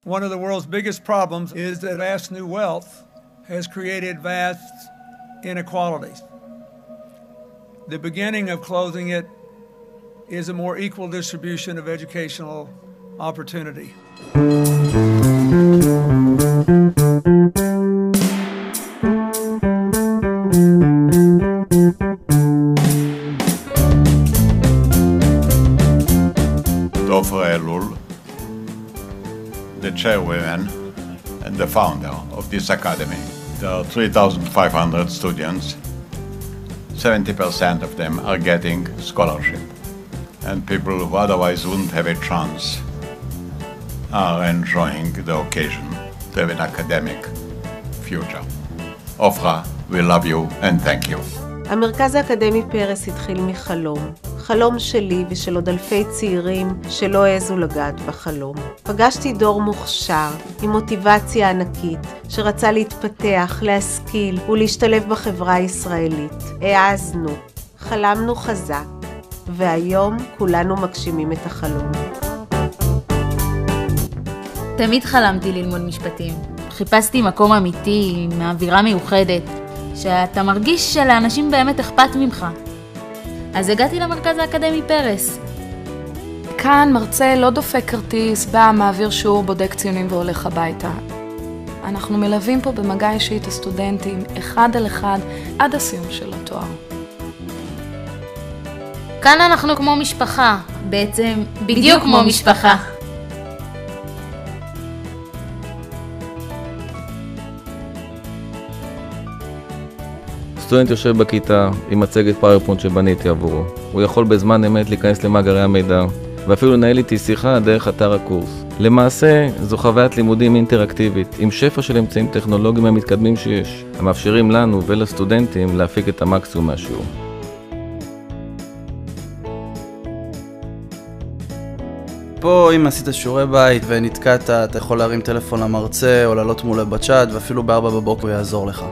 One of the world's biggest problems is that vast new wealth has created vast inequalities. The beginning of closing it is a more equal distribution of educational opportunity. Dofra Elul, the chairwoman and the founder of this academy. There are 3,500 students. 70% of them are getting scholarship. And people who otherwise wouldn't have a chance are enjoying the occasion to have an academic future. Ofra, we love you and thank you. המרכז האקדמי פרס התחיל מחלום. חלום שלי ושל עוד אלפי צעירים שלא העזו לגעת בחלום. פגשתי דור מוכשר עם מוטיבציה ענקית שרצה להתפתח, להשכיל ולהשתלב בחברה הישראלית. העזנו, חלמנו חזק, והיום כולנו מגשימים את החלום. תמיד חלמתי ללמוד משפטים. חיפשתי מקום אמיתי עם אווירה מיוחדת, שאתה מרגיש שלאנשים באמת אכפת ממך. אז הגעתי למרכז האקדמי פרס. כאן מרצה לא דופק כרטיס, בא, מעביר שיעור, בודק ציונים והולך הביתה. אנחנו מלווים פה במגע אישי את הסטודנטים, אחד על אחד, עד הסיום של התואר. כאן אנחנו כמו משפחה, בעצם בדיוק כמו משפחה. סטודנט יושב בכיתה עם מצגת פאורפוינט שבניתי עבורו. הוא יכול בזמן אמת להיכנס למאגרי המידע, ואפילו לנהל איתי שיחה דרך אתר הקורס. למעשה, זו חוויית לימודים אינטראקטיבית, עם שפע של אמצעים טכנולוגיים המתקדמים שיש, המאפשרים לנו ולסטודנטים להפיק את המקסימום מהשיעור. פה אם עשית שיעורי בית ונתקעת, אתה יכול להרים טלפון למרצה או לעלות מולה בצ'אט, ואפילו ב-4 בבוקר הוא יעזור לך.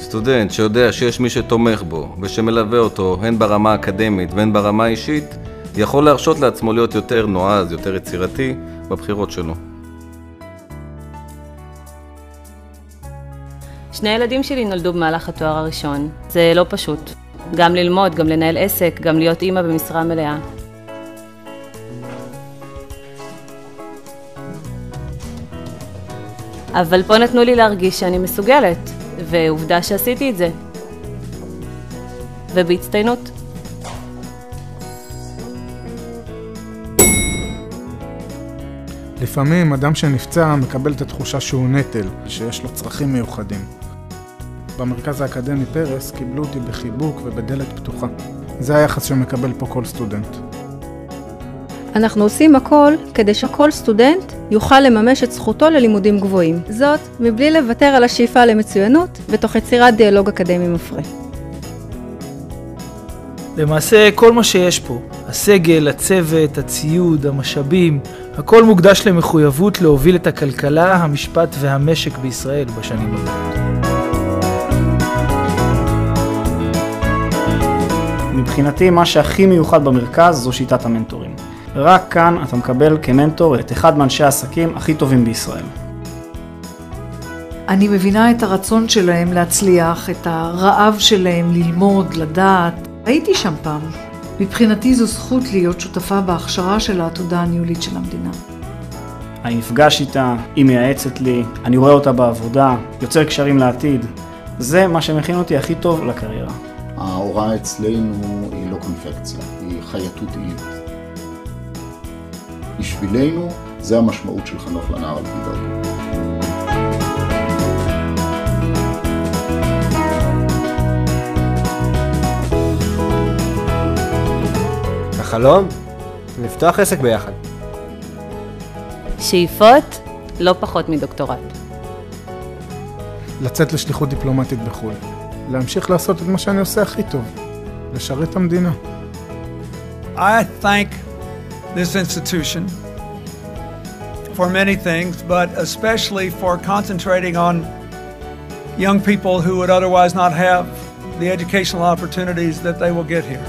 סטודנט שיודע שיש מי שתומך בו ושמלווה אותו הן ברמה האקדמית והן ברמה האישית, יכול להרשות לעצמו להיות יותר נועז, יותר יצירתי בבחירות שלו. שני ילדים שלי נולדו במהלך התואר הראשון. זה לא פשוט. גם ללמוד, גם לנהל עסק, גם להיות אימא במשרה מלאה. אבל פה נתנו לי להרגיש שאני מסוגלת. ועובדה שעשיתי את זה. ובהצטיינות. לפעמים אדם שנפצע מקבל את התחושה שהוא נטל, שיש לו צרכים מיוחדים. במרכז האקדמי פרס קיבלו אותי בחיבוק ובדלת פתוחה. זה היחס שמקבל פה כל סטודנט. אנחנו עושים הכל כדי שכל סטודנט יוכל לממש את זכותו ללימודים גבוהים. זאת מבלי לוותר על השאיפה למצוינות ותוך יצירת דיאלוג אקדמי מפרה. למעשה כל מה שיש פה, הסגל, הצוות, הציוד, המשאבים, הכל מוקדש למחויבות להוביל את הכלכלה, המשפט והמשק בישראל בשנים הבאות. מבחינתי מה שהכי מיוחד במרכז זו שיטת המנטורים. רק כאן אתה מקבל כמנטור את אחד מאנשי העסקים הכי טובים בישראל. אני מבינה את הרצון שלהם להצליח, את הרעב שלהם ללמוד, לדעת. הייתי שם פעם. מבחינתי זו זכות להיות שותפה בהכשרה של העתודה הניהולית של המדינה. אני נפגש איתה, היא מייעצת לי, אני רואה אותה בעבודה, יוצר קשרים לעתיד. זה מה שמכין אותי הכי טוב לקריירה. ההוראה אצלנו היא לא קונפקציה, היא חייתותית. בשבילנו זה המשמעות של חנוך לנער על פי דרכו. החלום? לפתוח עסק ביחד. שאיפות? לא פחות מדוקטורט. לצאת לשליחות דיפלומטית בחו"ל. להמשיך לעשות את מה שאני עושה הכי טוב. לשרת את המדינה. I thank this institution for many things, but especially for concentrating on young people who would otherwise not have the educational opportunities that they will get here.